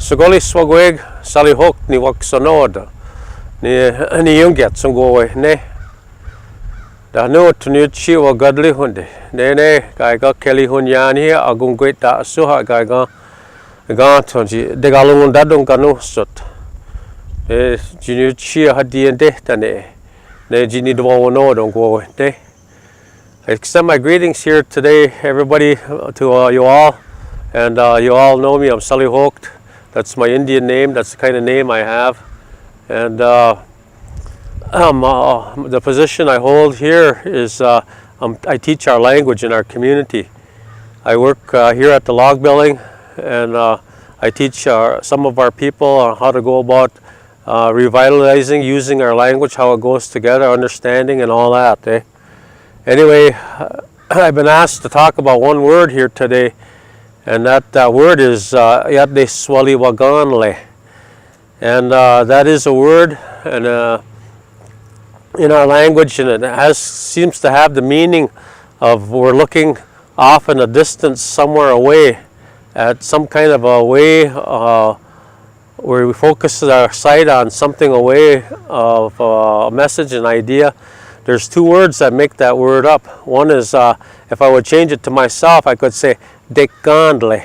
Sugoli swagweg sali hok ni wak sonod ni yunget sungoi ne da no tunichi wa gadli hunde ne kai ga keli hunyani agung gwet da suha kai ga tonji de galung dadung kanu sot jinichi hadiende tane ne jini dwo no don't go ne. I extend my greetings here today, everybody, to you all, and you all know me. I'm Sully Hokt. That's my Indian name. That's the kind of name I have, and the position I hold here is I teach our language in our community. I work here at the log building, and I teach some of our people on how to go about revitalizing, using our language, how it goes together, understanding, and all that. Anyway, I've been asked to talk about one word here today, and that word is Yadde Swali Waganle. And that is a word and in our language, and it seems to have the meaning of we're looking off in a distance somewhere away at some kind of a way where we focus our sight on something away of a message, an idea. There's two words that make that word up. One is, if I would change it to myself, I could say dekandle.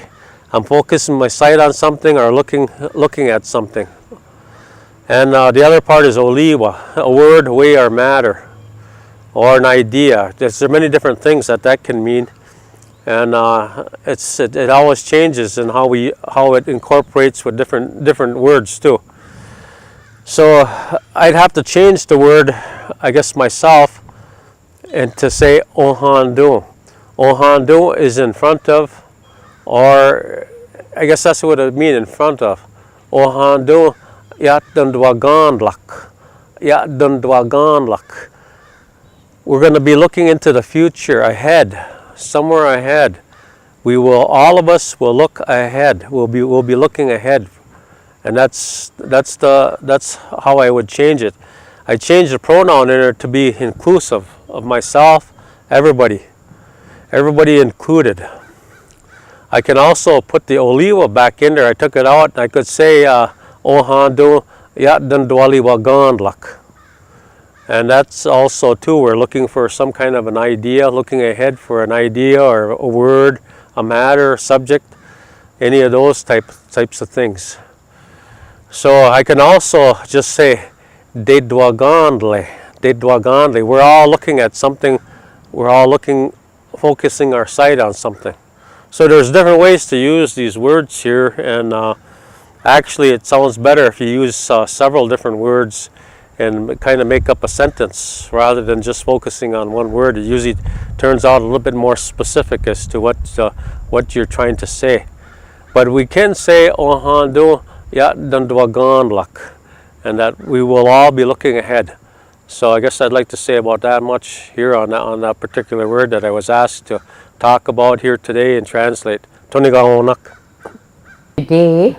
I'm focusing my sight on something or looking at something. And the other part is oliwa, a word, way, or matter, or an idea. There are many different things that can mean, and it always changes in how it incorporates with different words too. So I'd have to change the word, I guess, myself, and to say ohandu. Ohandu is in front of, or I guess that's what it means, in front of. Ohandu yatdundwaganlak. Yatdundwaganlak. We're going to be looking into the future, ahead, somewhere ahead. All of us will look ahead. We'll be looking ahead. And that's how I would change it. I changed the pronoun in it to be inclusive of myself, everybody included. I can also put the oliwa back in there. I took it out, and I could say ohandu yatdundwali waganlak. And that's also too, we're looking for some kind of an idea, looking ahead for an idea or a word, a matter, a subject, any of those types of things. So I can also just say dedwagandle. We're all looking at something. We're all focusing our sight on something. So there's different ways to use these words here, and actually it sounds better if you use several different words and kind of make up a sentence rather than just focusing on one word. It usually turns out a little bit more specific as to what you're trying to say. But we can say ohandu yatdundwaganlak, and that we will all be looking ahead. So I guess I'd like to say about that much here on that particular word that I was asked to talk about here today and translate. Tonigaonak. Today,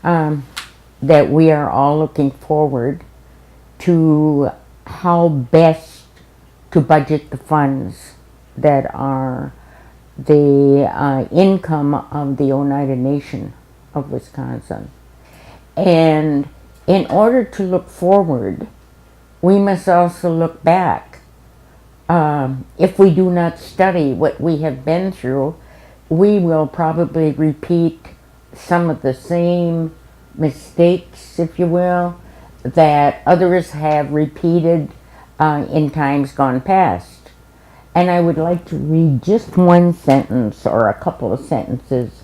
that we are all looking forward to how best to budget the funds that are the income of the Oneida Nation of Wisconsin. And in order to look forward, we must also look back. If we do not study what we have been through, we will probably repeat some of the same mistakes, if you will, that others have repeated in times gone past. And I would like to read just one sentence or a couple of sentences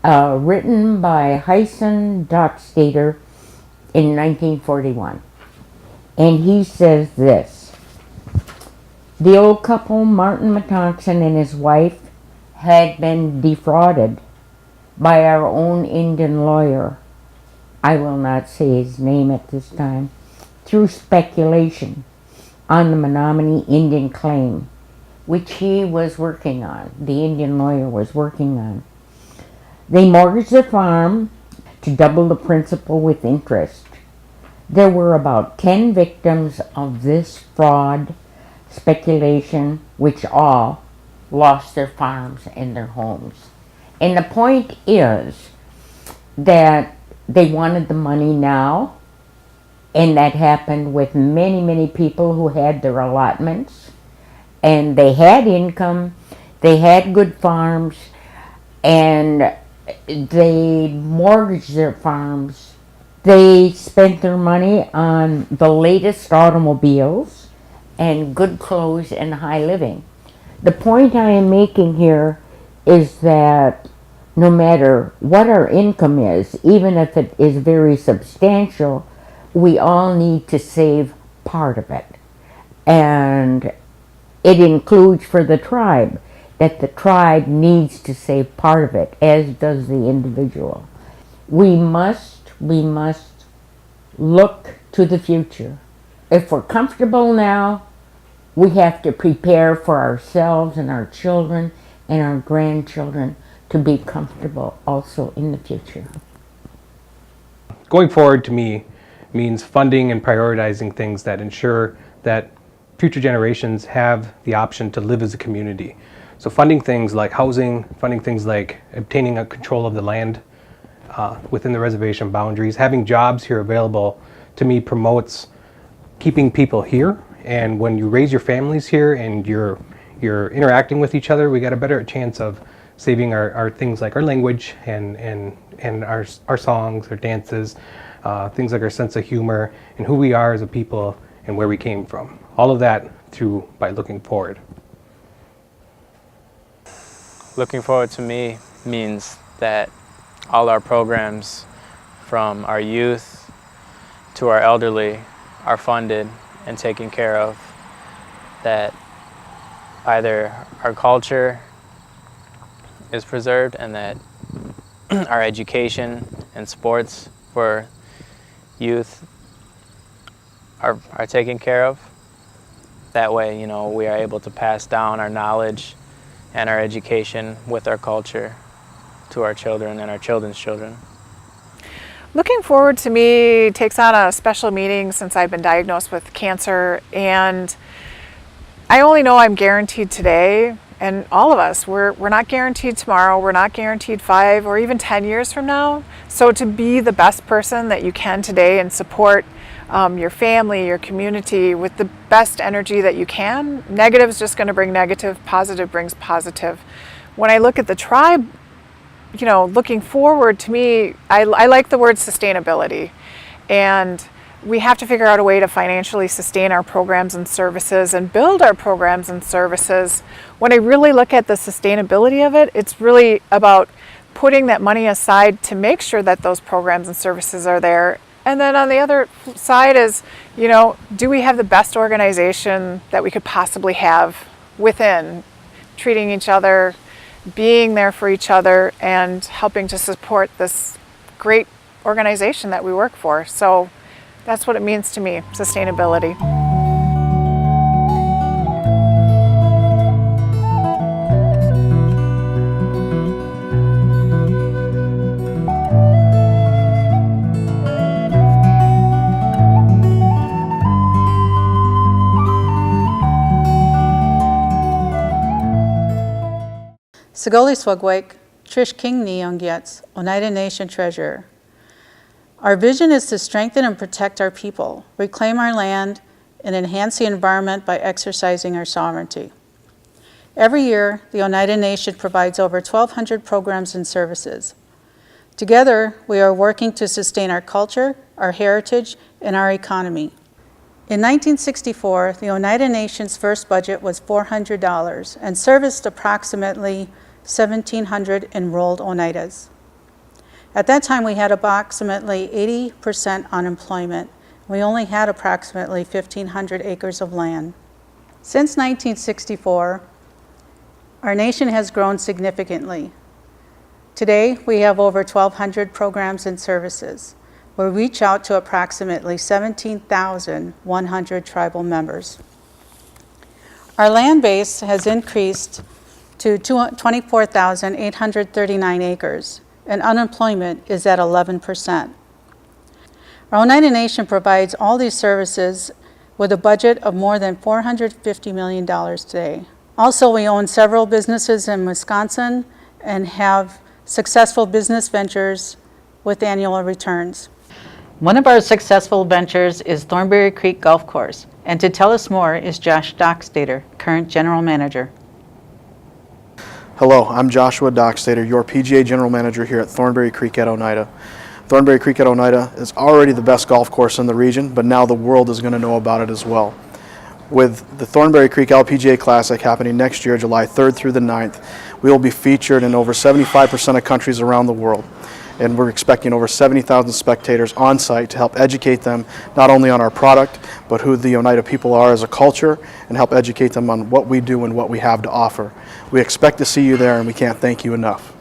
written by Hyson Dockstader in 1941. And he says this: the old couple, Martin Matoxen and his wife, had been defrauded by our own Indian lawyer, I will not say his name at this time, through speculation on the Menominee Indian claim, which he was working on, the Indian lawyer was working on. They mortgaged their farm to double the principal with interest. There were about 10 victims of this fraud speculation, which all lost their farms and their homes. And the point is that they wanted the money now, and that happened with many, many people who had their allotments, and they had income, they had good farms, and they mortgaged their farms. They spent their money on the latest automobiles and good clothes and high living. The point I am making here is that no matter what our income is, even if it is very substantial, we all need to save part of it. And it includes for the tribe that the tribe needs to save part of it, as does the individual. We must look to the future. If we're comfortable now, we have to prepare for ourselves and our children and our grandchildren to be comfortable also in the future. Going forward to me means funding and prioritizing things that ensure that future generations have the option to live as a community. So funding things like housing, funding things like obtaining a control of the land within the reservation boundaries, having jobs here available, to me promotes keeping people here. And when you raise your families here and you're interacting with each other, we got a better chance of saving our things like our language and our songs, our dances, things like our sense of humor and who we are as a people and where we came from. All of that by looking forward. Looking forward to me means that all our programs, from our youth to our elderly, are funded and taken care of. That either our culture is preserved and that our education and sports for youth are taken care of. That way, we are able to pass down our knowledge and our education with our culture to our children and our children's children. Looking forward to me takes on a special meaning since I've been diagnosed with cancer, and I only know I'm guaranteed today, and all of us, we're not guaranteed tomorrow, we're not guaranteed 5 or even 10 years from now. So to be the best person that you can today and support your family, your community with the best energy that you can. Negative is just going to bring negative, positive brings positive. When I look at the tribe, looking forward, to me, I like the word sustainability. And we have to figure out a way to financially sustain our programs and services and build our programs and services. When I really look at the sustainability of it, it's really about putting that money aside to make sure that those programs and services are there. And then on the other side is, do we have the best organization that we could possibly have within, treating each other, being there for each other, and helping to support this great organization that we work for. So that's what it means to me, sustainability. Sigoli Swagwake, Trish King Nyongyets, Oneida Nation Treasurer. Our vision is to strengthen and protect our people, reclaim our land, and enhance the environment by exercising our sovereignty. Every year, the Oneida Nation provides over 1,200 programs and services. Together, we are working to sustain our culture, our heritage, and our economy. In 1964, the Oneida Nation's first budget was $400 and serviced approximately 1,700 enrolled Oneidas. At that time, we had approximately 80% unemployment. We only had approximately 1,500 acres of land. Since 1964, our nation has grown significantly. Today, we have over 1,200 programs and services. We reach out to approximately 17,100 tribal members. Our land base has increased to 24,839 acres, and unemployment is at 11%. Our Oneida Nation provides all these services with a budget of more than $450 million today. Also, we own several businesses in Wisconsin and have successful business ventures with annual returns. One of our successful ventures is Thornberry Creek Golf Course, and to tell us more is Josh Dockstader, current General Manager. Hello, I'm Joshua Dockstader, your PGA General Manager here at Thornberry Creek at Oneida. Thornberry Creek at Oneida is already the best golf course in the region, but now the world is going to know about it as well. With the Thornberry Creek LPGA Classic happening next year, July 3rd through the 9th, we will be featured in over 75% of countries around the world. And we're expecting over 70,000 spectators on site to help educate them not only on our product, but who the Oneida people are as a culture, and help educate them on what we do and what we have to offer. We expect to see you there, and we can't thank you enough.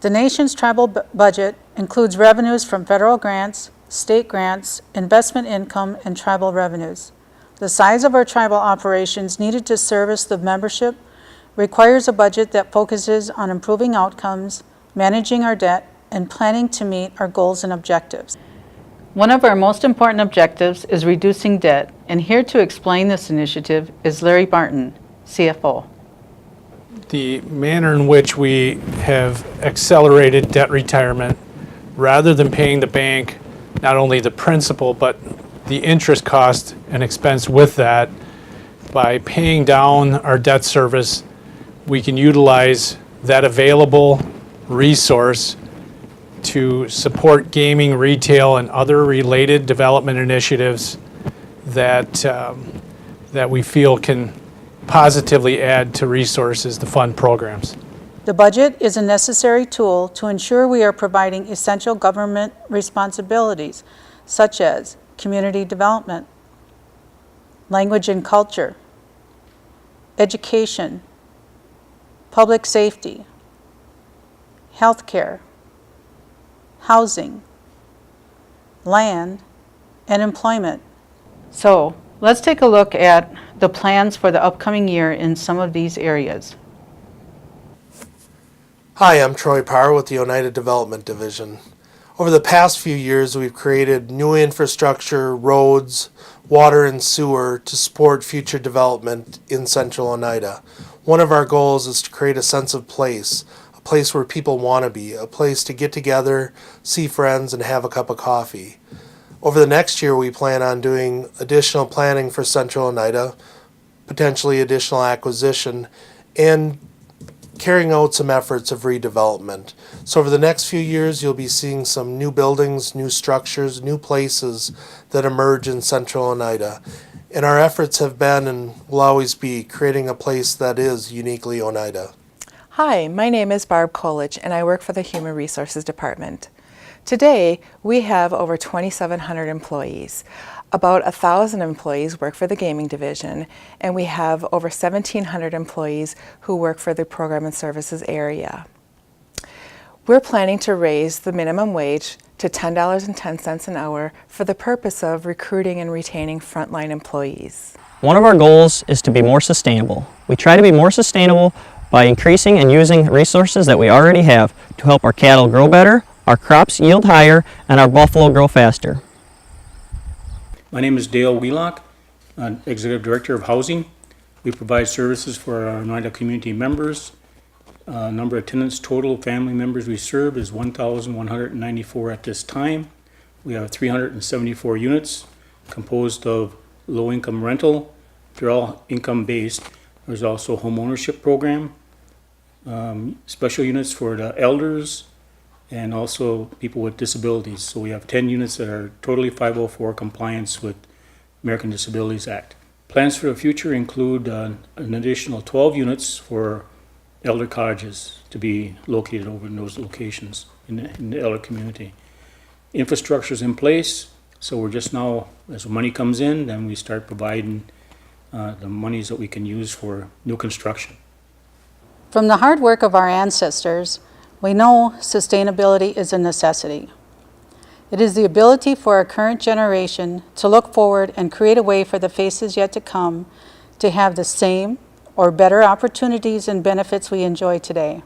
The nation's tribal budget includes revenues from federal grants, state grants, investment income, and tribal revenues. The size of our tribal operations needed to service the membership requires a budget that focuses on improving outcomes, managing our debt, and planning to meet our goals and objectives. One of our most important objectives is reducing debt, and here to explain this initiative is Larry Barton, CFO. The manner in which we have accelerated debt retirement, rather than paying the bank not only the principal but the interest cost and expense with that, by paying down our debt service, we can utilize that available resource to support gaming, retail, and other related development initiatives that we feel can positively add to resources to fund programs. The budget is a necessary tool to ensure we are providing essential government responsibilities, such as community development, language and culture, education, public safety, healthcare, housing, land, and employment. So let's take a look at the plans for the upcoming year in some of these areas. Hi, I'm Troy Parr with the Oneida Development Division. Over the past few years, we've created new infrastructure, roads, water, and sewer to support future development in Central Oneida. One of our goals is to create a sense of place where people want to be, a place to get together, see friends, and have a cup of coffee. Over the next year, we plan on doing additional planning for Central Oneida, potentially additional acquisition, and carrying out some efforts of redevelopment. So over the next few years, you'll be seeing some new buildings, new structures, new places that emerge in Central Oneida. And our efforts have been and will always be creating a place that is uniquely Oneida. Hi, my name is Barb Kolich, and I work for the Human Resources Department. Today, we have over 2,700 employees. About 1,000 employees work for the gaming division, and we have over 1,700 employees who work for the program and services area. We're planning to raise the minimum wage to $10.10 an hour for the purpose of recruiting and retaining frontline employees. One of our goals is to be more sustainable. We try to be more sustainable by increasing and using resources that we already have to help our cattle grow better, our crops yield higher, and our buffalo grow faster. My name is Dale Wheelock, Executive Director of Housing. We provide services for our Oneida community members. Number of tenants, total family members we serve is 1,194 at this time. We have 374 units composed of low-income rental. They're all income-based. There's also a home ownership program, special units for the elders, and also people with disabilities. So we have 10 units that are totally 504 compliance with American Disabilities Act. Plans for the future include an additional 12 units for elder cottages to be located over in those locations in the elder community. Infrastructure is in place, so we're just now, as money comes in, then we start providing the monies that we can use for new construction. From the hard work of our ancestors, we know sustainability is a necessity. It is the ability for our current generation to look forward and create a way for the faces yet to come to have the same or better opportunities and benefits we enjoy today.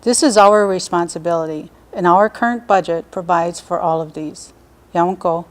This is our responsibility, and our current budget provides for all of these. Yawanko.